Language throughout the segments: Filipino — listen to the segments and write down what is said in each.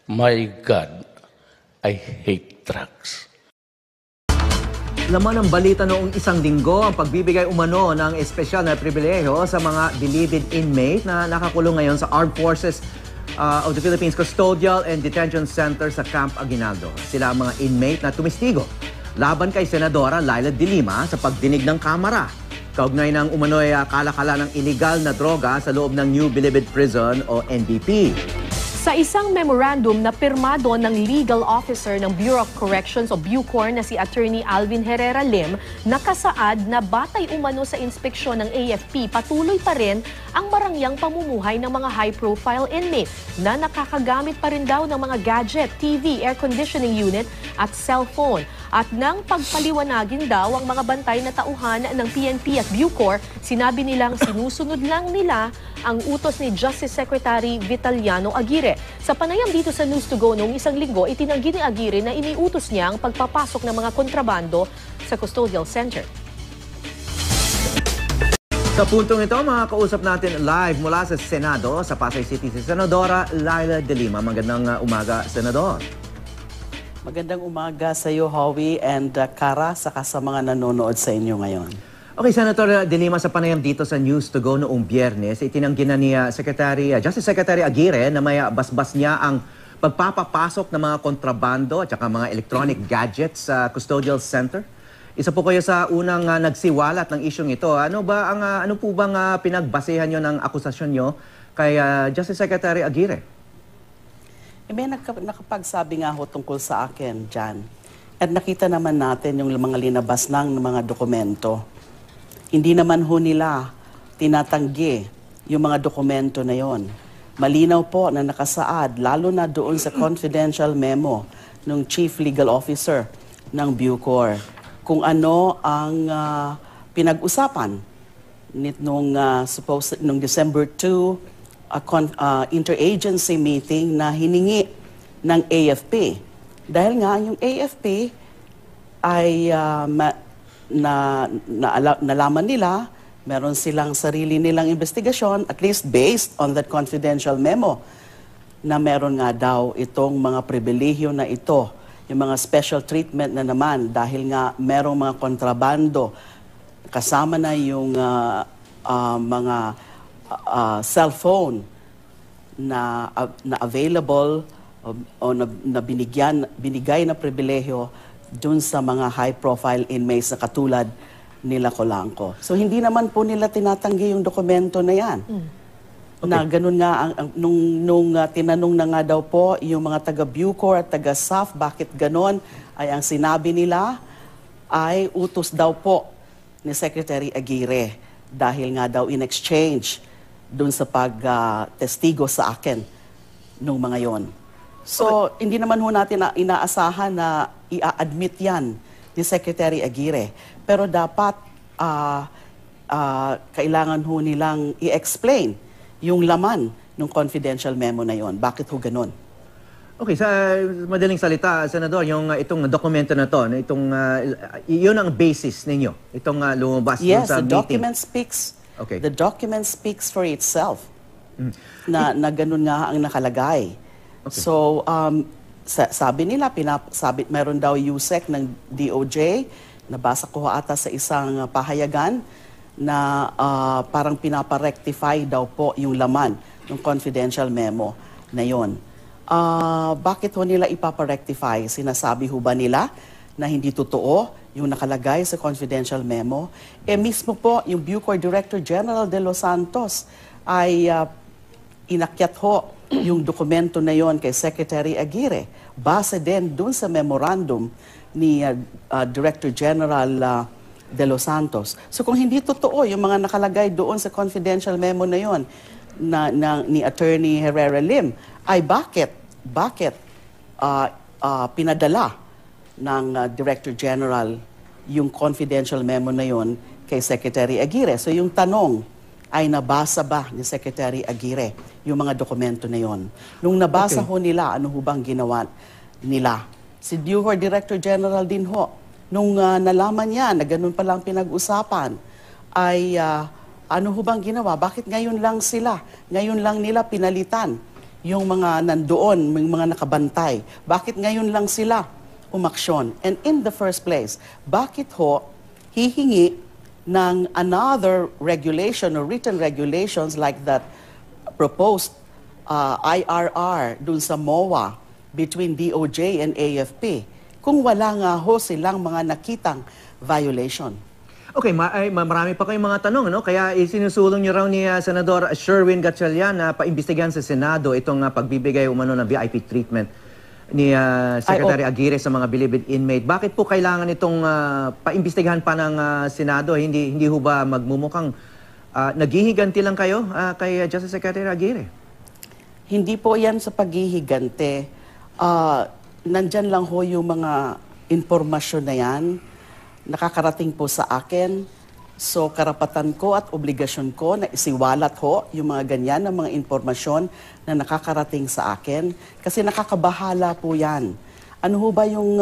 My God, I hate drugs. Laman ng balita noong isang linggo ang pagbibigay umano ng espesyal na pribilehiyo sa mga deleted inmate na nakakulong ngayon sa Armed Forces of the Philippines Custodial and Detention Center sa Camp Aguinaldo. Sila ang mga inmate na tumistigo laban kay Senadora Leila de Lima sa pagdinig ng Kamara. Kaugnay ng umano'y kalakala ng iligal na droga sa loob ng New Bilibid Prison o NBP. Sa isang memorandum na pirmado ng legal officer ng Bureau of Corrections o Bucor na si Attorney Alvin Herrera Lim, nakasaad na batay umano sa inspeksyon ng AFP, patuloy pa rin ang marangyang pamumuhay ng mga high-profile inmate na nakakagamit pa rin daw ng mga gadget, TV, air conditioning unit at cellphone. At nang pagpaliwanagin daw ang mga bantay na tauhan ng PNP at Bucor, sinabi nilang sinusunod lang nila ang utos ni Justice Secretary Vitaliano Aguirre. Sa panayam dito sa News to Go noong isang linggo, itinanggi ni Aguirre na iniutos niya ang pagpapasok ng mga kontrabando sa custodial center. Sa puntong ito, mga kausap natin live mula sa Senado, sa Pasay City, si Senadora Leila de Lima. Magandang umaga, Senador. Magandang umaga sa iyo, Howie, and Kara, saka sa mga nanonood sa inyo ngayon. Okay, Senator de Lima, sa panayam dito sa News to Go noong Biyernes, itinanggi na ni Justice Secretary Aguirre na may basbas niya ang pagpapapasok ng mga kontrabando at saka mga electronic gadgets sa custodial center. Isa po kayo sa unang nagsiwalat ng isyong ito. Ano po bang pinagbasehan nyo ng akusasyon nyo kay Justice Secretary Aguirre? May nakapagsabi nga ho tungkol sa akin dyan. At nakita naman natin yung mga linabas ng mga dokumento. Hindi naman ho nila tinatanggi yung mga dokumento na yon. Malinaw po na nakasaad, lalo na doon sa confidential memo ng Chief Legal Officer ng Bucor, kung ano ang pinag-usapan nung December 2 interagency meeting na hiningi ng AFP. Dahil nga yung AFP ay nalaman nila, meron silang sarili nilang investigasyon, at least based on that confidential memo, na meron nga daw itong mga pribilehyo na ito, yung mga special treatment na naman dahil nga merong mga kontrabando, kasama na yung mga cellphone na available o na binigay na pribilehyo dun sa mga high-profile inmates na katulad nila Colanco. So hindi naman po nila tinatanggi yung dokumento na yan. Okay. Na ganun nga, nung tinanong na nga daw po yung mga taga-Bucor at taga-SAF, bakit ganun, ay ang sinabi nila ay utos daw po ni Secretary Aguirre dahil nga daw in exchange dun sa pag-testigo sa akin nung mga yon. So, hindi naman ho natin inaasahan na i-admit yan ni Secretary Aguirre. Pero dapat kailangan ho nilang i-explain yung laman ng confidential memo na yon. Bakit ho ganun? Okay, sa madaling salita, Senador, itong dokumento na to, yun ang basis ninyo, itong lumabas yes, sa meeting. Yes, the document speaks. Okay. The document speaks for itself. Na ganun nga ang nakalagay. Okay. So, sabi nila, meron daw USEC ng DOJ, nabasa ko ata sa isang pahayagan na parang pinaparectify daw po yung laman ng confidential memo na yon. Bakit ho nila ipaparectify? Sinasabi ho ba nila na hindi totoo yung nakalagay sa confidential memo? Mismo po yung Bucor Director General de Los Santos ay inakyat ho yung dokumento na yon kay Secretary Aguirre. Base din dun sa memorandum ni Director General de Los Santos. So kung hindi totoo yung mga nakalagay doon sa confidential memo na yon ni Attorney Herrera Lim, ay bakit pinadala ng Director General yung confidential memo na yon kay Secretary Aguirre? So yung tanong ay nabasa ba ni Secretary Aguirre yung mga dokumento na yon? Nung nabasa ho nila, ano ho bang ginawa nila? Si Bucor Director General din ho, nung nalaman niya na ganun palang pinag-usapan, ay ano ho bang ginawa? Bakit ngayon lang nila pinalitan yung mga nandoon, yung mga nakabantay? Bakit ngayon lang sila umaksyon? And in the first place, bakit ho hihingi ng another regulation or written regulations like that proposed IRR dun sa MOA between DOJ and AFP kung wala nga ho silang mga nakitang violation? Okay, marami pa kayong mga tanong, no? Kaya isinusulong niyo raw ni Senador Sherwin Gatchalian na paimbestigahan sa Senado itong pagbibigay umano ng VIP treatment ni Secretary Aguirre sa mga bilibid inmate. Bakit po kailangan itong paimbestigahan pa ng Senado? Hindi ho ba magmumukhang naghihiganti lang kayo kay Justice Secretary Aguirre? Hindi po yan sa paghihigante. Nandyan lang ho yung mga impormasyon na yan, nakakarating po sa akin. So karapatan ko at obligasyon ko na isiwalat ho yung mga ganyan na mga impormasyon na nakakarating sa akin. Kasi nakakabahala po yan. Ano ho ba yung,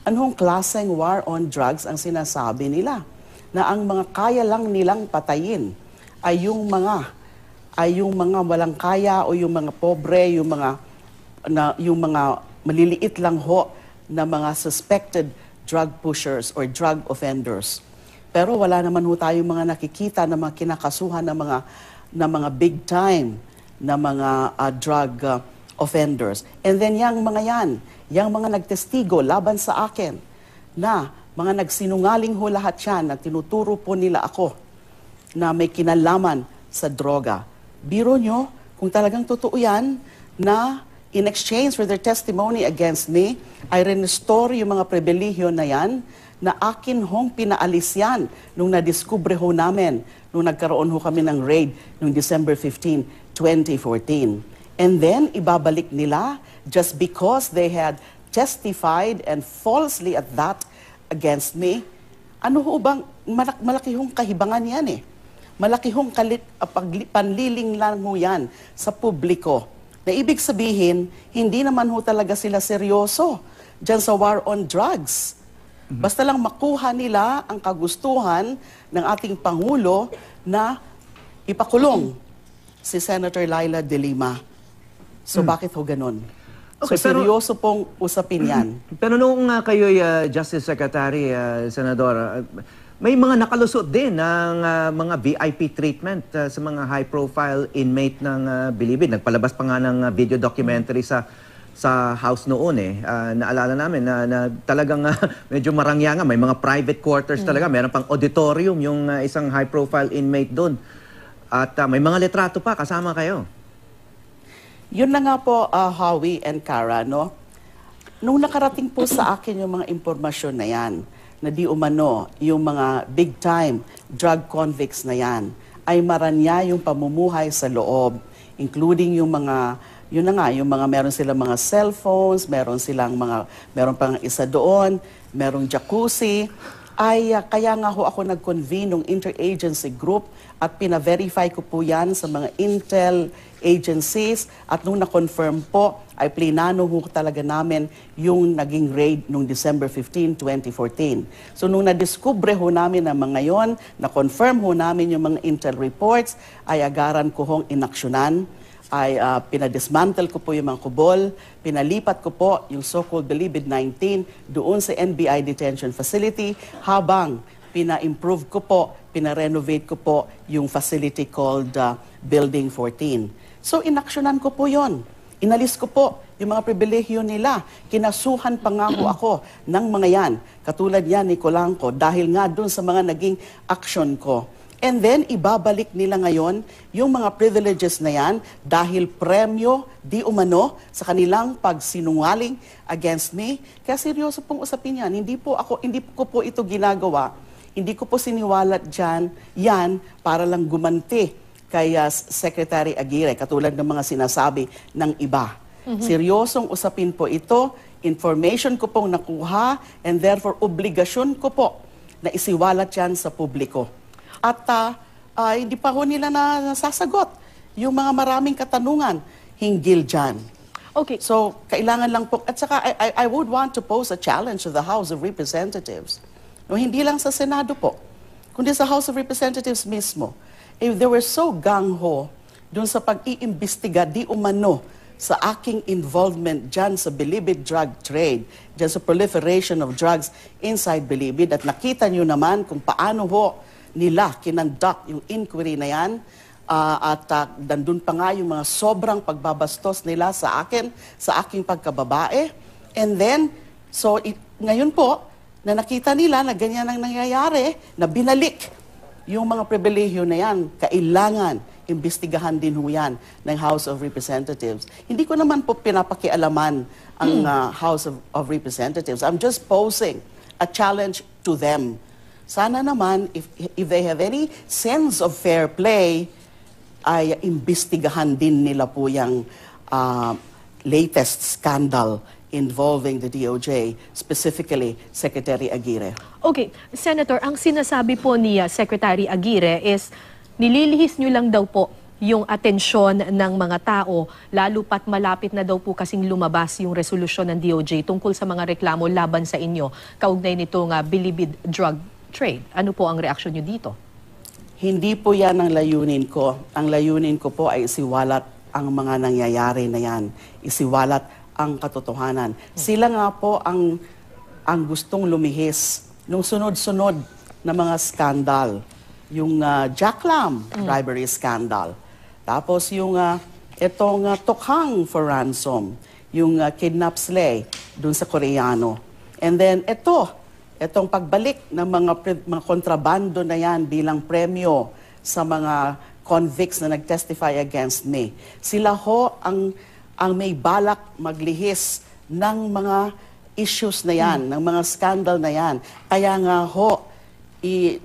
anong klaseng war on drugs ang sinasabi nila? Na ang mga kaya lang nilang patayin ay yung mga walang kaya o yung mga pobre, yung mga maliliit lang ho na mga suspected drug pushers or drug offenders. Pero wala naman ho tayong mga nakikita na mga kinakasuhan na mga big time na mga drug offenders. And then yung mga nagtestigo laban sa akin na mga nagsinungaling ho lahat yan na tinuturo po nila ako na may kinalaman sa droga. Biro nyo, kung talagang totoo yan, na in exchange for their testimony against me, ay restore yung mga pribilehyo na yan, na akin hong pinaalis yan nung nadiskubre ho namin, nung nagkaroon ho kami ng raid noong December 15, 2014. And then, ibabalik nila just because they had testified and falsely at that against me. Ano ho bang, malaki hong kahibangan yan eh. Malaki hong panliling lang ho yan sa publiko. Na ibig sabihin, hindi naman ho talaga sila seryoso dyan sa war on drugs. Basta lang makuha nila ang kagustuhan ng ating Pangulo na ipakulong si Senator Laila De Lima. So bakit ho ganun? Okay, so seryoso pong usapin yan. Pero noong kayo'y Justice Secretary, Senador, may mga nakalusot din ng mga VIP treatment sa mga high-profile inmate ng Bilibid. Nagpalabas pa nga ng video documentary sa House noon eh. Naalala namin na talagang medyo marangya nga. May mga private quarters talaga. Meron pang auditorium yung isang high-profile inmate doon. At may mga litrato pa kasama kayo. Yun na nga po, Howie and Cara, no? Nung nakarating po sa akin yung mga impormasyon na yan, na di umano yung mga big-time drug convicts na yan, ay maranya yung pamumuhay sa loob, including yung mga, yun na nga, yung mga meron silang mga cellphones, meron pang isa doon, merong jacuzzi, ay kaya nga ho ako nag-convene ng interagency group at pina-verify ko po yan sa mga intel agencies at nung na-confirm po ay plinano ho talaga namin yung naging raid noong December 15, 2014. So nung na-discover ho namin ang mga yon, na-confirm ho namin yung mga intel reports, ay agaran ko hong inaksyonan, ay pinadismantle ko po yung mga kubol, pinalipat ko po yung so-called Bilibid 19 doon sa NBI detention facility habang pina-improve ko po, pina-renovate ko po yung facility called Building 14. So inaksyonan ko po yon. Inalis ko po yung mga pribilehyo nila. Kinasuhan pa nga ho ako ng mga yan. Katulad yan ni Colanco dahil nga doon sa mga naging action ko. And then, ibabalik nila ngayon yung mga privileges na yan dahil premyo di umano sa kanilang pagsinungaling against me. Kaya seryoso pong usapin yan. Hindi ko po ito ginagawa. Hindi ko po siniwalat dyan yan para lang gumanti kay Secretary Aguirre, katulad ng mga sinasabi ng iba. Seryosong usapin po ito. Information ko pong nakuha and therefore obligasyon ko po na isiwalat yan sa publiko. At hindi pa ho nila nasasagot yung mga maraming katanungan hinggil dyan. Okay. So, kailangan lang po, at saka I would want to pose a challenge to the House of Representatives. No, hindi lang sa Senado po, kundi sa House of Representatives mismo. If they were so gung-ho dun sa pag-iimbestiga di umano sa aking involvement dyan sa Bilibid drug trade, dyan sa proliferation of drugs inside Bilibid. At nakita nyo naman kung paano ho nila kinonduct yung inquiry na yan. Nandun pa nga yung mga sobrang pagbabastos nila sa akin, sa aking pagkababae. And then, ngayon po, na nakita nila na ganyan ang nangyayari, na binalik yung mga pribilehyo na yan, kailangan imbestigahan din ho yan ng House of Representatives. Hindi ko naman po pinapakialaman ang House of Representatives. I'm just posing a challenge to them. Sana naman, if they have any sense of fair play, ay imbestigahan din nila po yung latest scandal involving the DOJ, specifically Secretary Aguirre. Okay, Senator, ang sinasabi po ni Secretary Aguirre is nililihis nyo lang daw po yung atensyon ng mga tao, lalo pat malapit na daw po kasing lumabas yung resolusyon ng DOJ tungkol sa mga reklamo laban sa inyo kaugnay nitong Bilibid drug trade. Ano po ang reaksyon nyo dito? Hindi po yan ang layunin ko. Ang layunin ko po ay isiwalat ang mga nangyayari na yan. Isiwalat ang katotohanan. Sila nga po ang gustong lumihis nung sunod-sunod na mga skandal. Yung Jack Lam bribery scandal. Tapos yung itong Tokhang for ransom. Yung kidnap slay dun sa Koreano. And then itong pagbalik ng mga kontrabando na yan bilang premyo sa mga convicts na nag-testify against me. Sila ho ang may balak maglihis ng mga issues na yan, ng mga scandal na yan. Kaya nga ho,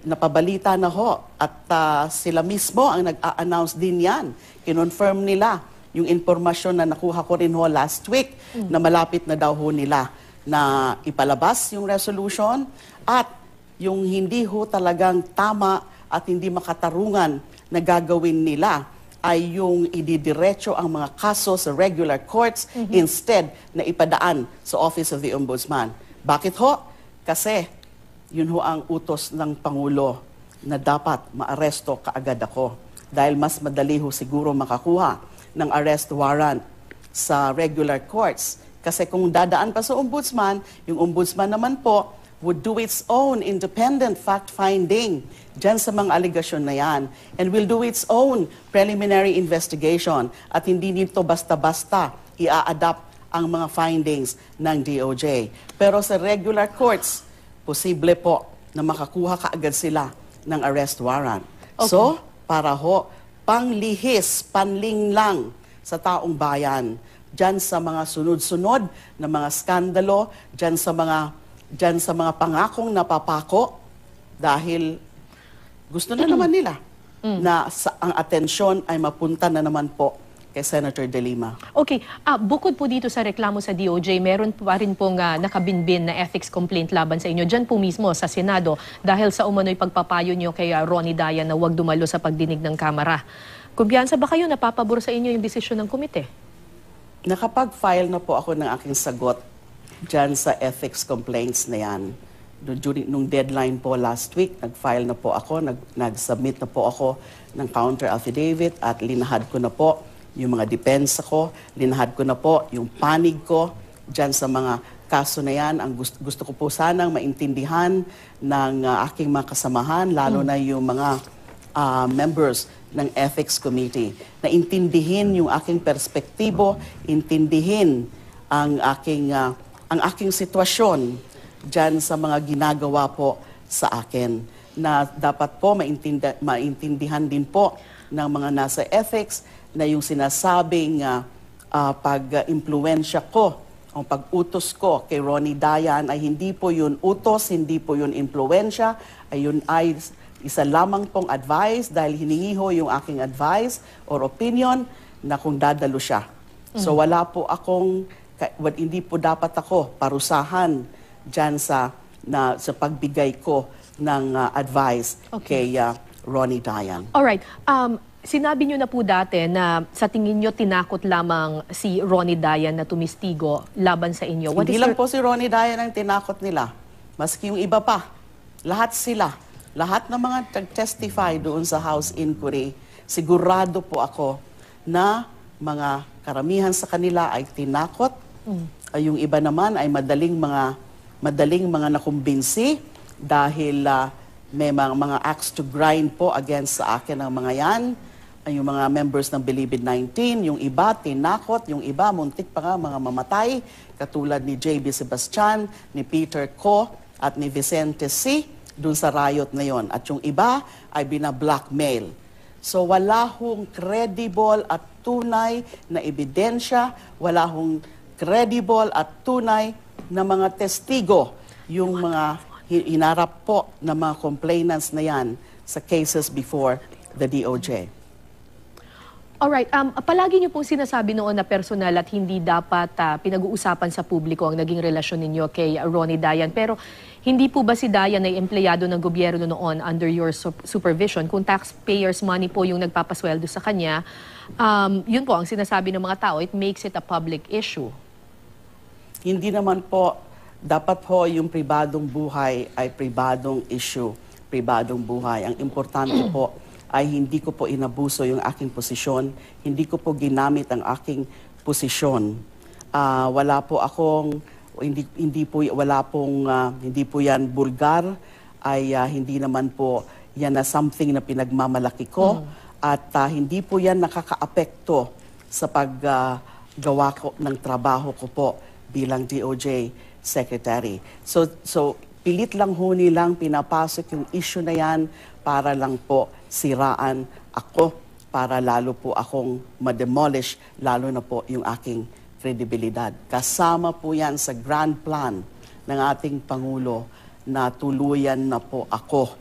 napabalita na ho at sila mismo ang nag-a-announce din yan. Kinonfirm nila yung informasyon na nakuha ko rin ho last week na malapit na daw ho nila na ipalabas yung resolution at yung hindi ho talagang tama at hindi makatarungan na gagawin nila ay yung ididiretso ang mga kaso sa regular courts instead na ipadaan sa Office of the Ombudsman. Bakit ho? Kasi yun ho ang utos ng Pangulo na dapat maaresto kaagad ako. Dahil mas madali ho siguro makakuha ng arrest warrant sa regular courts. Kasi kung dadaan pa sa Ombudsman, yung Ombudsman naman po would do its own independent fact-finding dyan sa mga aligasyon na yan. And will do its own preliminary investigation. At hindi nito basta-basta i-adapt ang mga findings ng DOJ. Pero sa regular courts, posible po na makakuha kaagad sila ng arrest warrant. Okay. So, para ho, panglihis, panlinglang sa taong bayan, dyan sa mga sunod-sunod na mga skandalo, dyan sa mga pangakong napapako, dahil gusto na naman nila na ang atensyon ay mapunta na naman po kay Senator De Lima. Okay, bukod po dito sa reklamo sa DOJ, meron pa rin pong nakabinbin na ethics complaint laban sa inyo. Diyan po mismo sa Senado dahil sa umano'y pagpapayo nyo kay Ronnie Dayan na huwag dumalo sa pagdinig ng Kamara. Kumpiyansa ba kayo napapabor sa inyo yung desisyon ng komite? Nakapag-file na po ako ng aking sagot dyan sa ethics complaints na yan. Nung deadline po last week, nag-file na po ako, nag-submit na po ako ng counter affidavit at linahad ko na po yung mga depensa ko, linahad ko na po yung panig ko dyan sa mga kaso na yan. Ang gusto ko po sanang maintindihan ng aking mga kasamahan, lalo na yung mga members ng Ethics Committee, na intindihin yung aking perspektibo, intindihin ang aking sitwasyon dyan sa mga ginagawa po sa akin, na dapat po maintindihan din po ng mga nasa ethics na yung sinasabing pag-impluensya ko o pag-utos ko kay Ronnie Dayan ay hindi po yun utos, hindi po yun impluensya, ay yun ay isa lamang pong advice dahil hiningi ho yung aking advice or opinion na kung dadalo siya. So wala po hindi po dapat ako parusahan dyan sa pagbigay ko ng advice kay Ronnie Dayan. Alright. Sinabi nyo na po dati na sa tingin nyo tinakot lamang si Ronnie Dayan na tumistigo laban sa inyo. Hindi lang po si Ronnie Dayan ang tinakot nila. Maski yung iba pa. Lahat sila. Lahat ng mga testify doon sa House Inquiry, sigurado po ako na mga karamihan sa kanila ay tinakot. Yung iba naman ay madaling mga nakumbinsi dahil may mga acts to grind po against sa akin ang mga yan. Yung mga members ng Believe It 19, yung iba tinakot, yung iba muntik pa nga mga mamatay, katulad ni J.B. Sebastian, ni Peter Co, at ni Vicente C. dun sa riot na yon. At yung iba ay bina-blackmail. So wala hong credible at tunay na ebidensya, wala hong credible at tunay na mga testigo yung mga hinarap po ng mga complainants na yan sa cases before the DOJ. Alright, palagi niyo pong sinasabi noon na personal at hindi dapat pinag-uusapan sa publiko ang naging relasyon ninyo kay Ronnie Dayan. Pero hindi po ba si Dayan ay empleyado ng gobyerno noon under your supervision? Kung taxpayers' money po yung nagpapasweldo sa kanya, yun po ang sinasabi ng mga tao, it makes it a public issue. Hindi naman po, dapat po yung pribadong buhay ay pribadong issue, pribadong buhay. Ang importante po ay hindi ko po inabuso yung aking posisyon, hindi ko po ginamit ang aking posisyon. Wala po akong, hindi po yan bulgar, ay hindi naman po yan na something na pinagmamalaki ko, at hindi po yan nakakaapekto sa paggawa ko ng trabaho ko po bilang DOJ Secretary. So pilit lang ho nilang pinapasok yung issue na yan para lang po siraan ako, para lalo po akong ma-demolish, lalo na po yung aking kredibilidad. Kasama po yan sa grand plan ng ating Pangulo na tuluyan na po ako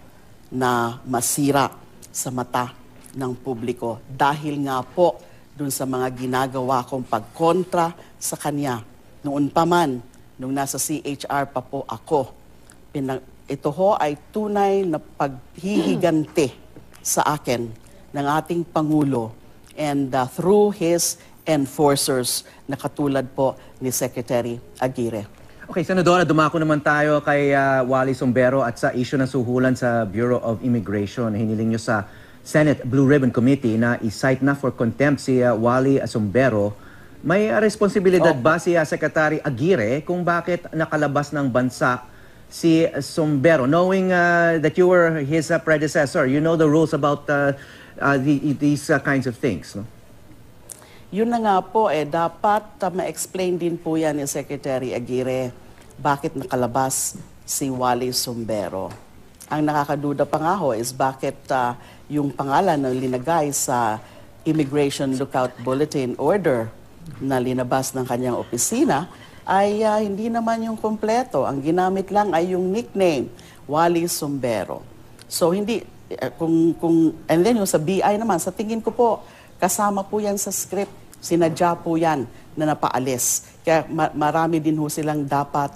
na masira sa mata ng publiko. Dahil nga po dun sa mga ginagawa kong pagkontra sa kanya. Noon pa man, nung nasa CHR pa po ako, ito ho ay tunay na paghihigante sa akin ng ating Pangulo and through his enforcers na katulad po ni Secretary Aguirre. Okay, Senadora, dumako naman tayo kay Wally Sombero at sa issue ng suhulan sa Bureau of Immigration. Hiniling nyo sa Senate Blue Ribbon Committee na i-cite na for contempt si Wally Sombero. May responsibilidad ba si Secretary Aguirre kung bakit nakalabas ng bansa si Sombero, knowing that you were his predecessor? You know the rules about these kinds of things, no? Yun na nga po, dapat ma-explain din po yan ni Secretary Aguirre bakit nakalabas si Wally Sombero. Ang nakakaduda pa nga ho is bakit yung pangalan na linagay sa Immigration Lookout Bulletin Order na linabas ng kanyang opisina ay hindi naman yung kompleto. Ang ginamit lang ay yung nickname, Wally Sombero. So hindi, and then yung sa BI naman, sa tingin ko po, kasama po yan sa script. Sinadya po yan na napaalis. Kaya marami din ho silang dapat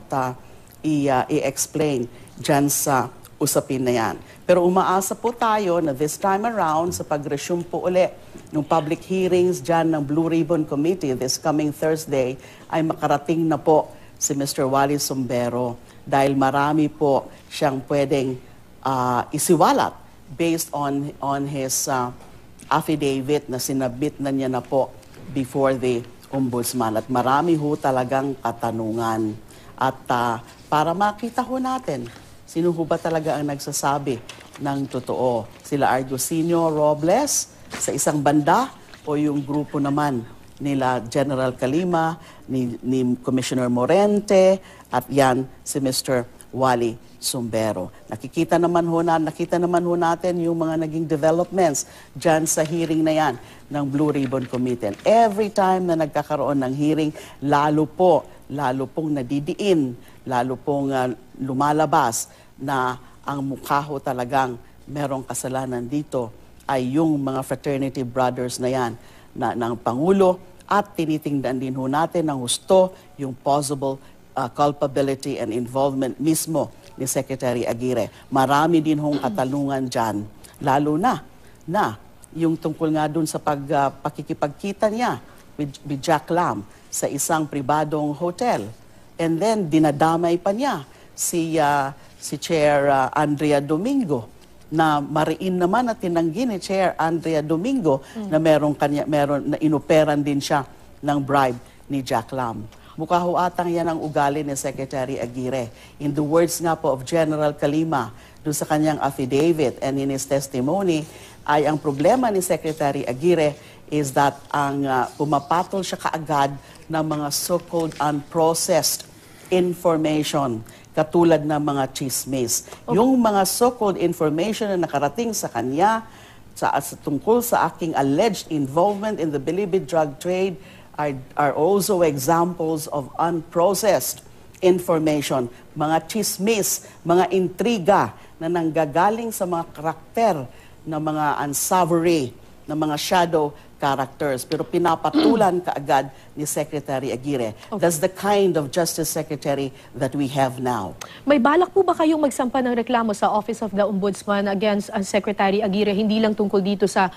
i-explain dyan sa usapin na yan. Pero umaasa po tayo na this time around, sa pag-resume po uli ng public hearings dyan ng Blue Ribbon Committee this coming Thursday, ay makarating na po si Mr. Wally Sombero dahil marami po siyang pwedeng isiwalat based on his affidavit na sinabit na niya na po before the Ombudsman. At marami ho talagang katanungan. At para makita ho natin, sino ho ba talaga ang nagsasabi ng totoo? Sila Argosino Robles sa isang banda o yung grupo naman nila General Calima, ni Commissioner Morente at yan si Mr. Wally Sombero. Nakita naman ho natin yung mga naging developments dyan sa hearing na yan ng Blue Ribbon Committee. And every time na nagkakaroon ng hearing, lalo pong nadidiin, lalo pong lumalabas na ang mukha ho talagang merong kasalanan dito ay yung mga fraternity brothers na yan ng Pangulo, at tinitingnan din ho natin ng husto yung possible culpability and involvement mismo ni Secretary Aguirre. Marami din hong katanungan dyan, lalo na yung tungkol nga dun sa pakikipagkita niya with Jack Lam sa isang pribadong hotel. And then dinadamay pa niya si Chair Andrea Domingo na mariin naman na tinanggi ni Chair Andrea Domingo na meron na inoperan din siya ng bribe ni Jack Lam. Mukha ho atang yan ang ugali ni Secretary Aguirre. In the words nga po of General Calima, doon sa kanyang affidavit and in his testimony, ay ang problema ni Secretary Aguirre is that ang pumapatol siya kaagad ng mga so-called unprocessed information, katulad ng mga chismis. Yung mga so-called information na nakarating sa kanya tungkol sa aking alleged involvement in the bilibid drug trade are also examples of unprocessed information, mga chismis, mga intriga na nanggagaling sa mga karakter na mga unsavory, na mga shadow characters. Pero pinapatulan kaagad ni Secretary Aguirre. That's the kind of Justice Secretary that we have now. May balak po ba kayong magsampa ng reklamo sa Office of the Ombudsman against Secretary Aguirre, hindi lang tungkol dito sa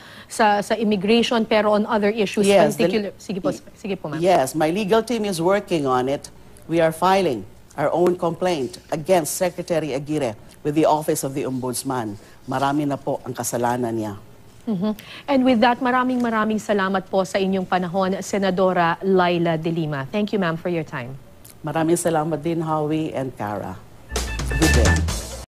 immigration pero on other issues? Yes, Sige po, ma'am. Yes, my legal team is working on it. We are filing our own complaint against Secretary Aguirre with the Office of the Ombudsman. Marami na po ang kasalanan niya. And with that, maraming salamat po sa inyong panahon, Senadora Laila De Lima. Thank you, ma'am, for your time. Maraming salamat din, Howie and Cara. Good day.